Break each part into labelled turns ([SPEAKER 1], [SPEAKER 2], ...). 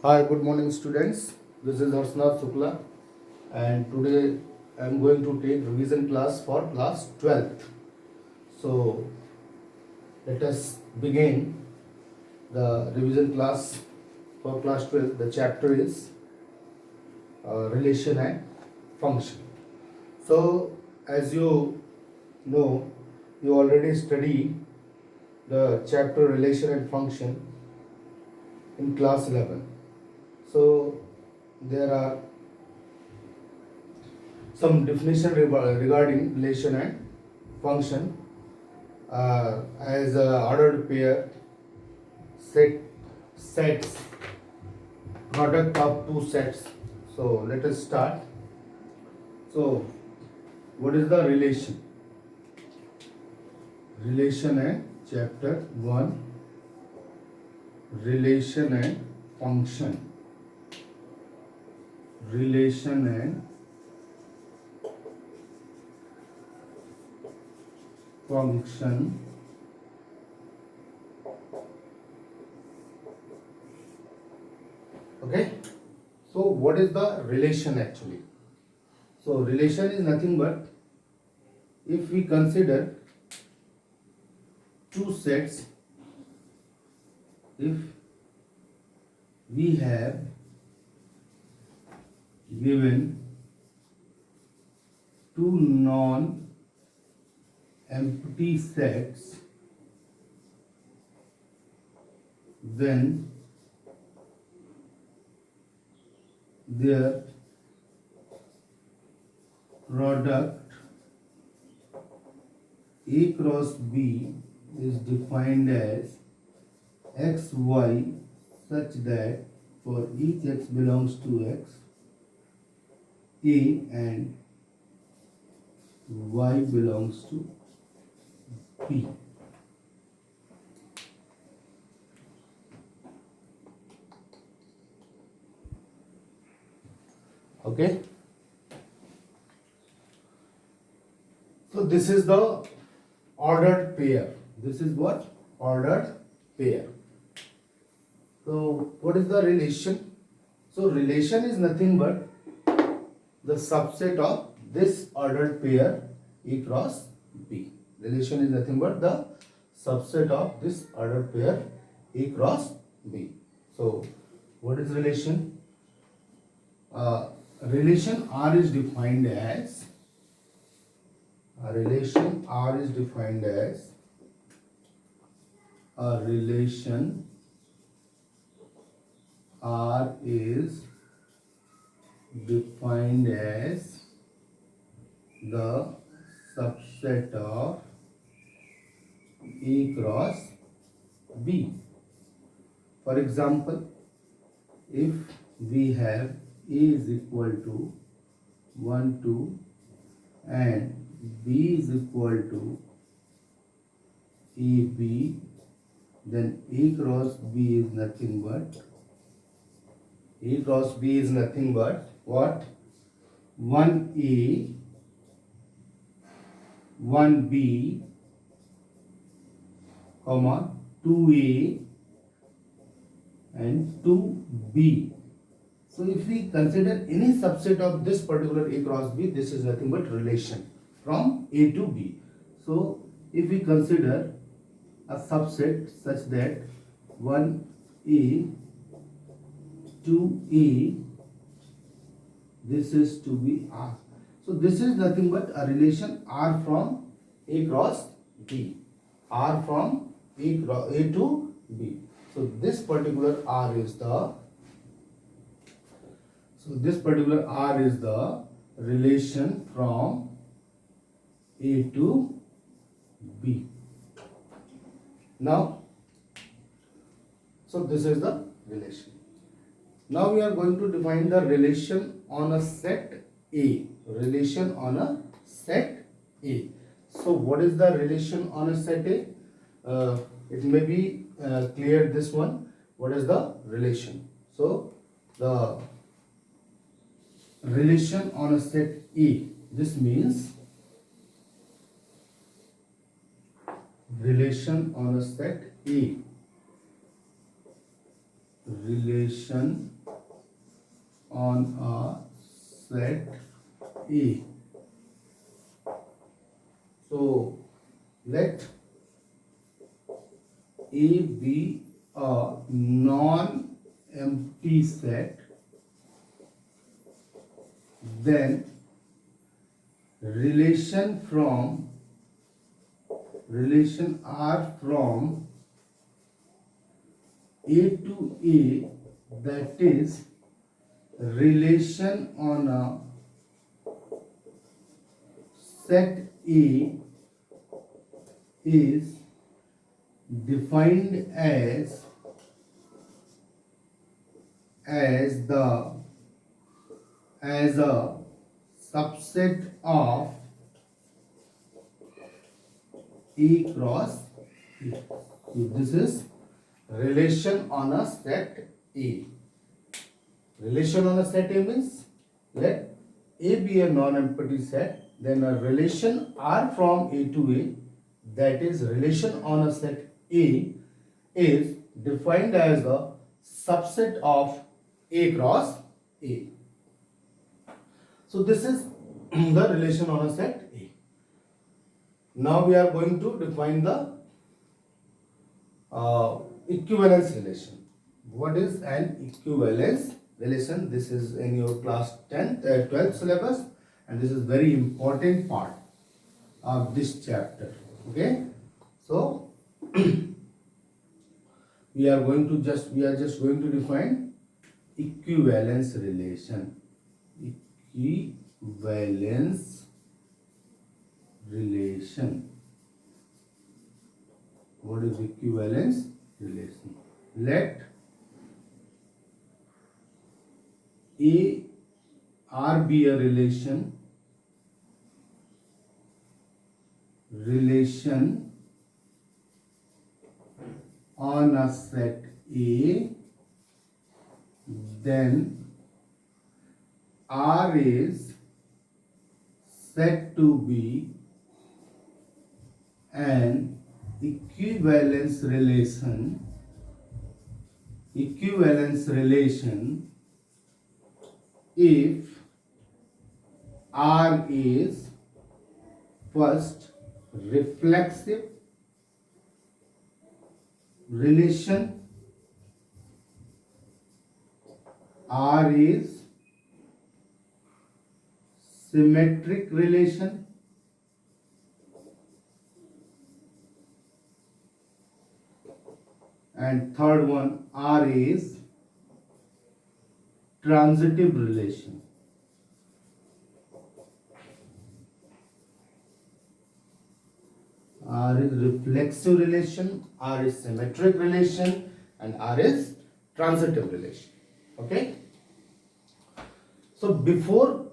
[SPEAKER 1] Hi, good morning, students. This is Harsnath Shukla, and today I am going to take revision class for class 12th. So, let us begin the revision class for class 12. The chapter is relation and function. So, as you know, you already studied the chapter relation and function in class 11. So, there are some definition regarding relation and function as a ordered pair sets product of two sets. So let us start. So what is the relation and chapter 1, relation and function. Relation and function. Okay, so what is the relation actually? So relation is nothing but, if we consider two sets, if we have given two non-empty sets, then their product A cross B is defined as xy such that for each x belongs to x, A and y belongs to B. Okay, so this is the ordered pair. This is what? Ordered pair. So what is the relation? So relation is nothing but the subset of this ordered pair A cross B. Relation is nothing but the subset of this ordered pair A cross B. So what is relation? Relation R is defined as a relation R is defined as a relation R is defined as the subset of A cross B. For example, if we have A is equal to 1, 2 and B is equal to AB, then A cross B is nothing but what? 1A, 1B, 2A and 2B. So if we consider any subset of this particular A cross B, this is nothing but relation from A to B. So if we consider a subset such that 1A, 2A, this is to be R. So this is nothing but a relation R from A cross B. R from A to B. So this particular R is the relation from A to B. Now, so this is the relation. Now we are going to define the relation on a set A. Relation on a set A. So what is the relation on a set A? It may be clear this one. What is the relation? So the relation on a set A. This means relation on a set A. relation on a set A. So let A be a non-empty set, then relation R from A to A, that is relation on a set A, is defined as a subset of A cross A. So this is relation on a set A. Relation on a set A means let A be a non-empty set, then a relation R from A to A, that is relation on a set A, is defined as a subset of A cross A. So this is the relation on a set A. Now we are going to define the equivalence relation. What is an equivalence relation? This is in your class 12th syllabus, and this is very important part of this chapter. Okay, so we are just going to define equivalence relation. Equivalence relation. What is equivalence relation? Let A R be a relation on a set A, then R is said to be an equivalence relation if R is first reflexive relation, R is symmetric relation, and third one, R is transitive relation. R is reflexive relation, R is symmetric relation, and R is transitive relation. Okay. So before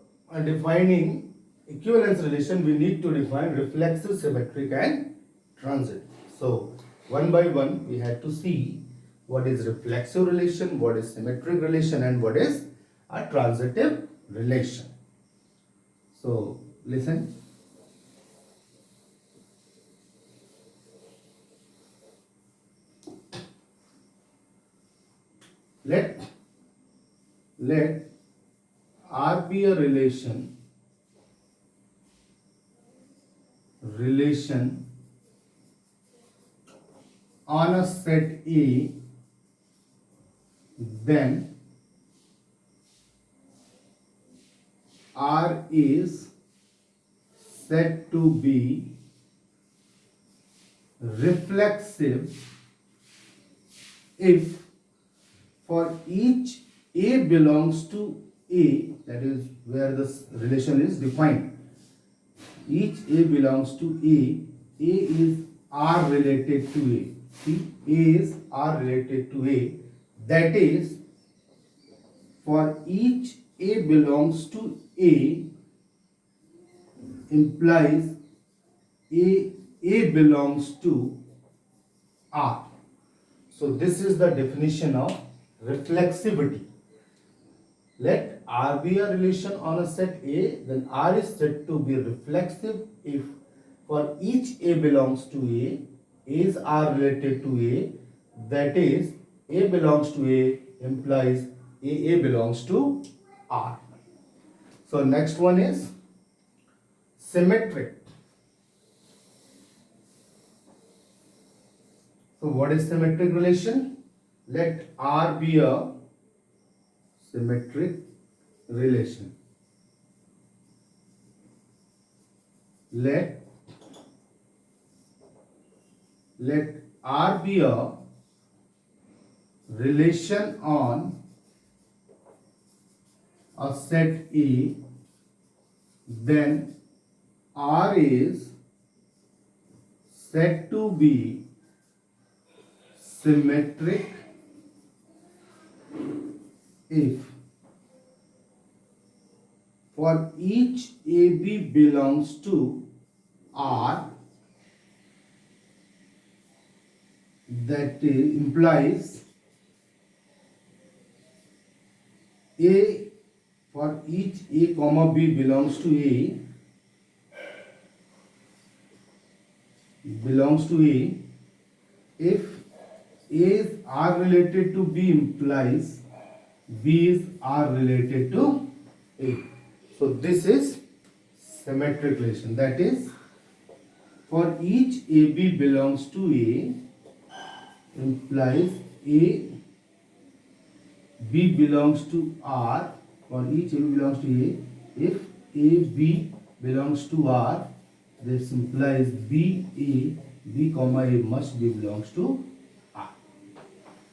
[SPEAKER 1] defining equivalence relation, we need to define reflexive, symmetric, and transitive. So one by one, we had to see what is reflexive relation, what is symmetric relation, and what is a transitive relation. So listen. Let R be a relation on a set A, then R is said to be reflexive if for each A belongs to A, that is where this relation is defined. Each A belongs to A is R related to A. See, A is R related to A. That is, for each A belongs to A implies A belongs to R. So this is the definition of reflexivity. Let R be a relation on a set A, then R is said to be reflexive if for each A belongs to A is R related to A, that is A belongs to A implies AA belongs to R. So next one is symmetric. So what is symmetric relation? Let R be a symmetric relation. Let R be a relation on a set A, then R is said to be symmetric if for each AB belongs to R, that implies A, for each A comma B belongs to A, if A is R related to B implies B is R related to A. So this is symmetric relation, that is for each AB belongs to A implies A, B belongs to R, for each AB belongs to A, if AB belongs to R, this implies B comma A must be belongs to R.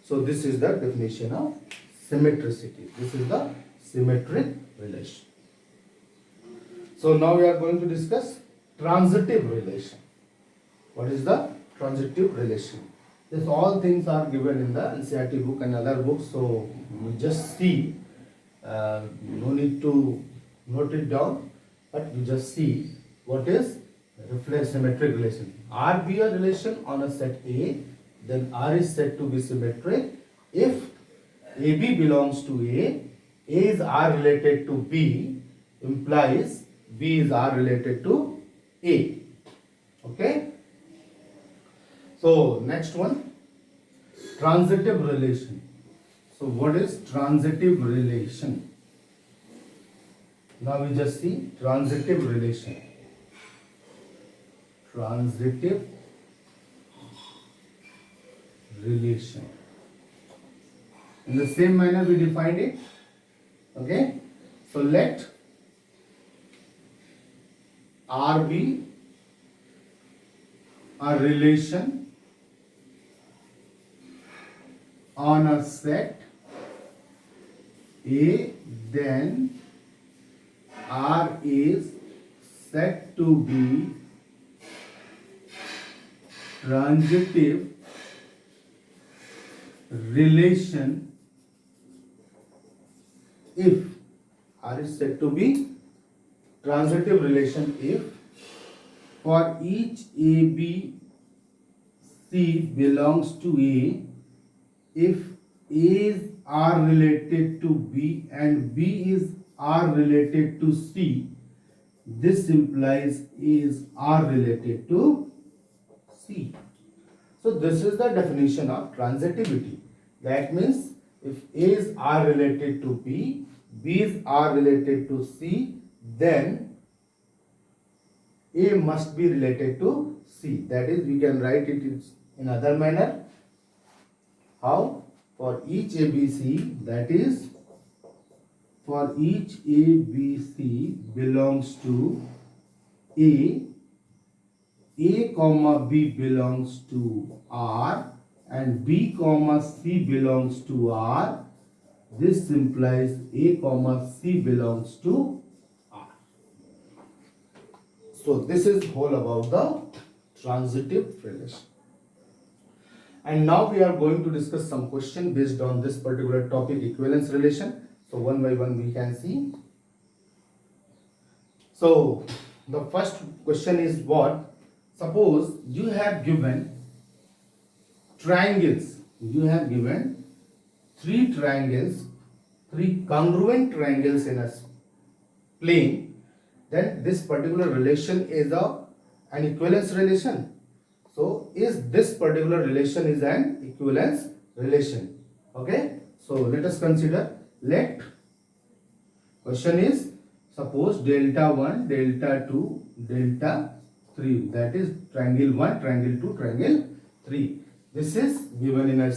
[SPEAKER 1] So this is the definition of symmetricity. This is the symmetric relation. So now we are going to discuss transitive relation. What is the transitive relation? This all things are given in the NCERT book and other books. So we just see. No need to note it down, but we just see what is reflex symmetric relation. R be a relation on a set A, then R is said to be symmetric if AB belongs to A is R related to B, implies B is R related to A. Okay. So next one, transitive relation. So what is transitive relation? Now we just see transitive relation. Transitive relation. In the same manner we defined it. Okay. So let R be a relation on a set A, then R is said to be transitive relation if R is said to be transitive relation if for each A, B, C belongs to A, if A is R related to B and B is R related to C, this implies A is R related to C. So this is the definition of transitivity. That means if A is R related to B, B is R related to C, then A must be related to C. That is, we can write it in other manner. How? For each ABC, that is, for each ABC belongs to A comma B belongs to R and B comma C belongs to R, this implies A comma C belongs to R. So this is whole about the transitive relation. And now we are going to discuss some question based on this particular topic, equivalence relation. So one by one we can see. So the first question is what? Suppose you have given triangles. You have given three triangles, three congruent triangles in a plane. Then this particular relation is an equivalence relation. So is this particular relation is an equivalence relation. Okay. So let us consider. Let question is, suppose delta 1, delta 2, delta 3. That is triangle 1, triangle 2, triangle 3. This is given in a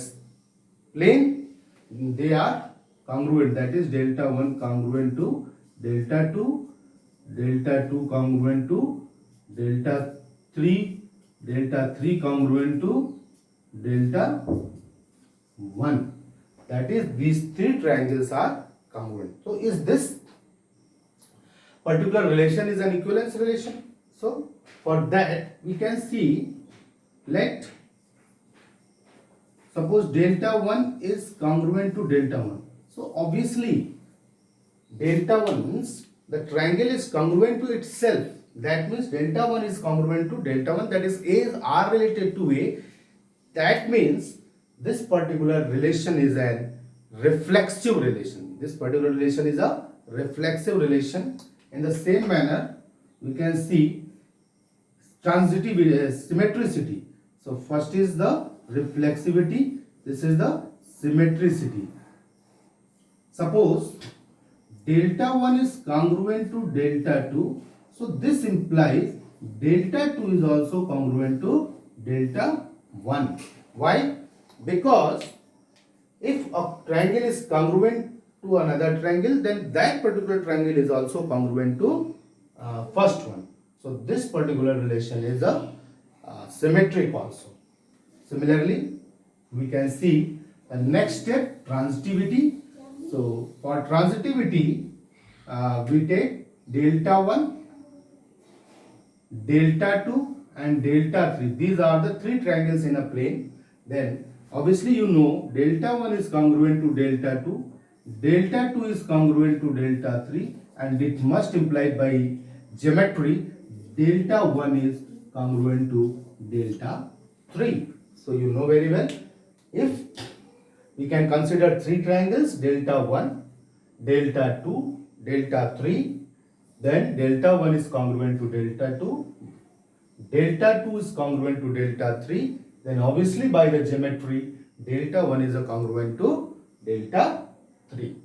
[SPEAKER 1] plane. They are congruent. That is delta 1 congruent to delta 2, delta 2 congruent to delta 3, delta 3 congruent to delta 1. That is, these three triangles are congruent. So is this particular relation is an equivalence relation? So for that we can see, let suppose delta 1 is congruent to delta 1. So obviously delta 1 means the triangle is congruent to itself. That means delta 1 is congruent to delta 1. That is, A are related to A. That means this particular relation is a reflexive relation. This particular relation is a reflexive relation. In the same manner, we can see transitivity, symmetricity. So first is the reflexivity. This is the symmetricity. Suppose delta 1 is congruent to delta 2. So this implies delta 2 is also congruent to delta 1. Why? Because if a triangle is congruent to another triangle, then that particular triangle is also congruent to first one. So this particular relation is a symmetric also. Similarly, we can see the next step, transitivity. So for transitivity, we take delta 1, delta 2 and delta 3. These are the three triangles in a plane. Then obviously you know delta 1 is congruent to delta 2, delta 2 is congruent to delta 3, and it must imply by geometry delta 1 is congruent to delta 3. So you know very well, if we can consider three triangles, delta 1, delta 2, delta 3, then delta 1 is congruent to delta 2, delta 2 is congruent to delta 3, then obviously by the geometry delta 1 is a congruent to delta 3.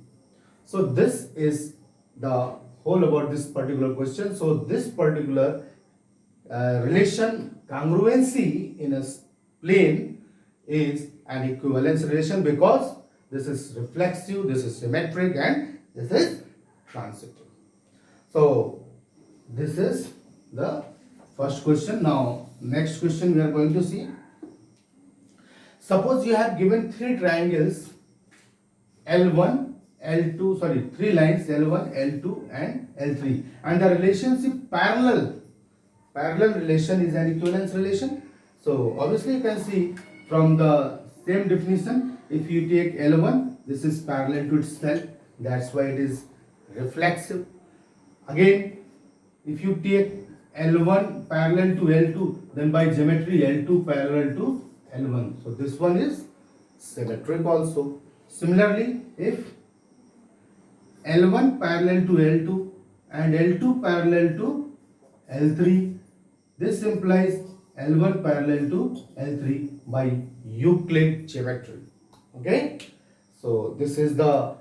[SPEAKER 1] So this is the whole about this particular question. So this particular relation, congruency in a plane, is an equivalence relation because this is reflexive, this is symmetric, and this is transitive. So this is the first question. Now next question we are going to see. Suppose you have given three triangles L1, L2, sorry, three lines L1, L2 and L3, and the relationship parallel relation is an equivalence relation. So obviously you can see from the same definition, if you take L1, this is parallel to itself, that's why it is reflexive. Again, if you take L1 parallel to L2, then by geometry L2 parallel to L1. So this one is symmetric also. Similarly, if L1 parallel to L2 and L2 parallel to L3, this implies L1 parallel to L3 by Euclid geometry. Okay, so this is the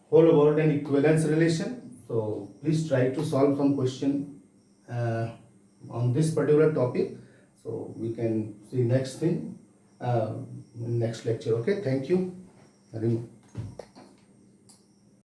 [SPEAKER 1] whole about an equivalence relation. So please try to solve some question on this particular topic. So we can see next thing next lecture. Okay, thank you very much.